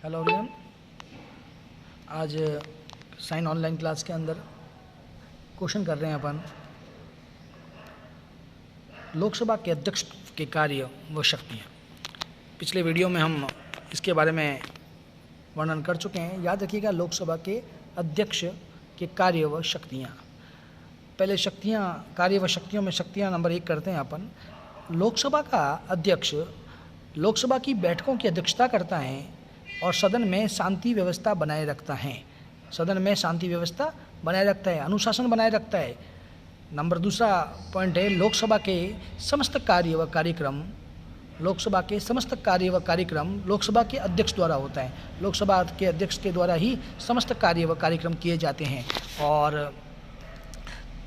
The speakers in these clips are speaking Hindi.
Hello everyone. आज साइन ऑनलाइन क्लास के अंदर क्वेश्चन कर रहे हैं अपन लोकसभा के अध्यक्ष के कार्य व शक्तियाँ। पिछले वीडियो में हम इसके बारे में वर्णन कर चुके हैं। याद रखिएगा, लोकसभा के अध्यक्ष के कार्य व शक्तियाँ। पहले शक्तियाँ, कार्य व शक्तियों में शक्तियाँ नंबर 1 करते हैं अपन। लोकसभा का अध्यक्ष लोकसभा की बैठकों की अध्यक्षता करता है और सदन में शांति व्यवस्था बनाए रखता है। सदन में शांति व्यवस्था बनाए रखता है, अनुशासन बनाए रखता है। नंबर दूसरा पॉइंट है, लोकसभा के समस्त कार्य व कार्यक्रम लोकसभा के अध्यक्ष द्वारा होता है। लोकसभा के अध्यक्ष के द्वारा ही समस्त कार्य व कार्यक्रम किए जाते हैं। और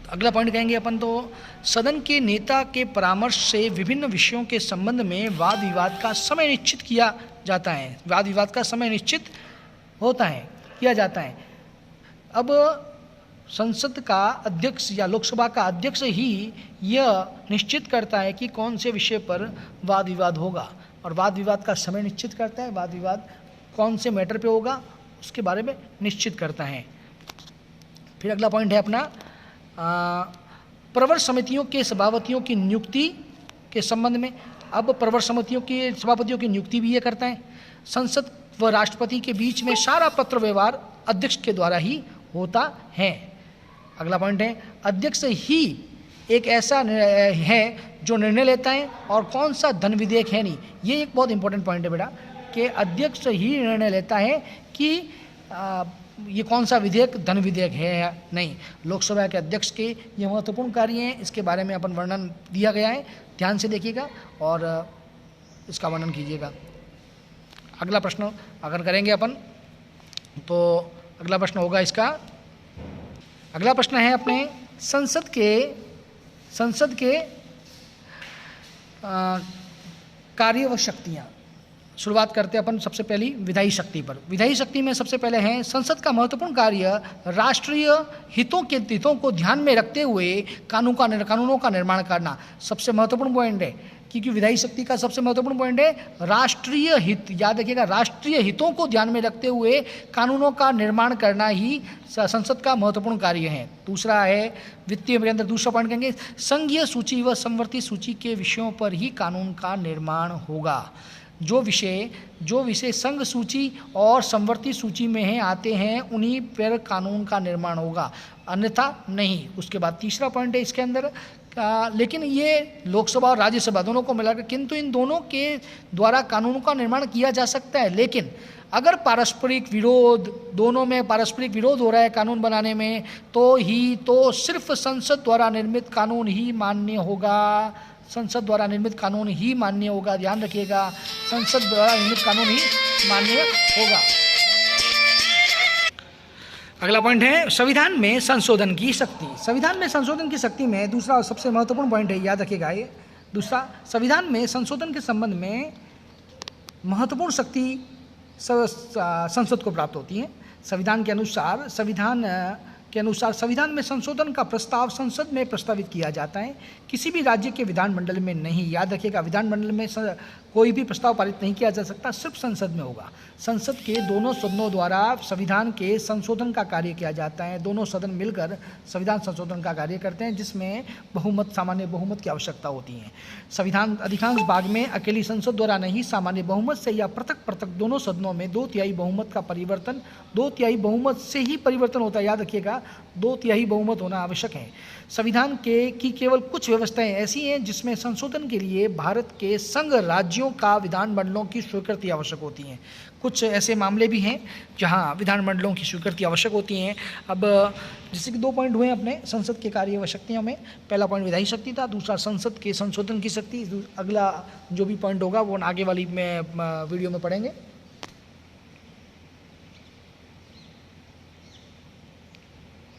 अगला पॉइंट कहेंगे अपन तो, सदन के नेता के परामर्श से विभिन्न विषयों के संबंध में वाद विवाद का समय निश्चित किया जाता है। वाद विवाद का समय निश्चित होता है, किया जाता है। अब संसद का अध्यक्ष या लोकसभा का अध्यक्ष ही यह निश्चित करता है कि कौन से विषय पर वाद विवाद होगा, और वाद विवाद का समय निश्चित करता है। वाद विवाद कौन से मैटर पे होगा उसके बारे में निश्चित करता है। फिर अगला पॉइंट है अपना, प्रवर समितियों के सभापतियों की नियुक्ति के संबंध में। अब प्रवर समितियों के सभापतियों की नियुक्ति भी ये करता है। संसद व राष्ट्रपति के बीच में सारा पत्र व्यवहार अध्यक्ष के द्वारा ही होता है। अगला पॉइंट है, अध्यक्ष ही एक ऐसा है जो निर्णय लेता है और कौन सा धन विधेयक है नहीं। ये एक बहुत इंपॉर्टेंट पॉइंट है बेटा, कि अध्यक्ष ही निर्णय लेता है कि ये कौन सा विधेयक धन विधेयक है या नहीं। लोकसभा के अध्यक्ष के ये महत्वपूर्ण कार्य हैं, इसके बारे में अपन वर्णन दिया गया है, ध्यान से देखिएगा और इसका वर्णन कीजिएगा। अगला प्रश्न अगर करेंगे अपन तो अगला प्रश्न होगा इसका, अगला प्रश्न है अपने संसद के कार्य व शक्तियाँ। शुरुआत करते हैं अपन सबसे पहली विधायी शक्ति पर। विधायी शक्ति में सबसे पहले है, संसद का महत्वपूर्ण कार्य राष्ट्रीय हितों को ध्यान में रखते हुए कानूनों का निर्माण करना। सबसे महत्वपूर्ण पॉइंट है, क्योंकि विधायी शक्ति का सबसे महत्वपूर्ण पॉइंट है राष्ट्रीय हित। याद रखिएगा, राष्ट्रीय हितों को ध्यान में रखते हुए कानूनों का निर्माण करना ही संसद का महत्वपूर्ण कार्य है। दूसरा है वित्तीय के अंदर दूसरा पॉइंट कहेंगे, संघीय सूची व समवर्ती सूची के विषयों पर ही कानून का निर्माण होगा। जो विषय संघ सूची और समवर्ती सूची में हैं आते हैं, उन्हीं पर कानून का निर्माण होगा, अन्यथा नहीं। उसके बाद तीसरा पॉइंट है इसके अंदर, लेकिन ये लोकसभा और राज्यसभा दोनों को मिलाकर, किंतु इन दोनों के द्वारा कानूनों का निर्माण किया जा सकता है। लेकिन अगर दोनों में पारस्परिक विरोध हो रहा है कानून बनाने में, तो सिर्फ संसद द्वारा निर्मित कानून ही मान्य होगा। संसद द्वारा निर्मित कानून ही मान्य होगा, ध्यान रखिएगा, संसद द्वारा निर्मित कानून ही मान्य होगा। अगला पॉइंट है संविधान में संशोधन की शक्ति। संविधान में संशोधन की शक्ति में दूसरा सबसे महत्वपूर्ण पॉइंट है, याद रखिएगा ये दूसरा, संविधान में संशोधन के संबंध में महत्वपूर्ण शक्ति संसद को प्राप्त होती है। संविधान के अनुसार संविधान में संशोधन का प्रस्ताव संसद में प्रस्तावित किया जाता है, किसी भी राज्य के विधानमंडल में नहीं। याद रखिएगा, विधानमंडल में कोई भी प्रस्ताव पारित नहीं किया जा सकता, सिर्फ संसद में होगा। संसद के दोनों सदनों द्वारा संविधान के संशोधन का कार्य किया जाता है। दोनों सदन मिलकर संविधान संशोधन का कार्य करते हैं, जिसमें सामान्य बहुमत की आवश्यकता होती है। संविधान अधिकांश भाग में अकेली संसद द्वारा नहीं, सामान्य बहुमत से या पृथक दोनों सदनों में 2/3 बहुमत का परिवर्तन, 2/3 बहुमत से ही परिवर्तन होता है। याद रखिएगा, 2/3 बहुमत होना आवश्यक है। संविधान की केवल कुछ व्यवस्थाएं ऐसी हैं जिसमें संशोधन के लिए भारत के संघ राज्यों का विधानमंडलों की स्वीकृति आवश्यक होती है। कुछ ऐसे मामले भी हैं जहां विधानमंडलों की स्वीकृति आवश्यक होती हैं। अब जैसे कि 2 पॉइंट हुए अपने संसद के कार्य व शक्तियों में। पहला पॉइंट विधायी शक्ति था, दूसरा संसद के संशोधन की शक्ति। अगला जो भी पॉइंट होगा वो आगे वाली में वीडियो में पढ़ेंगे।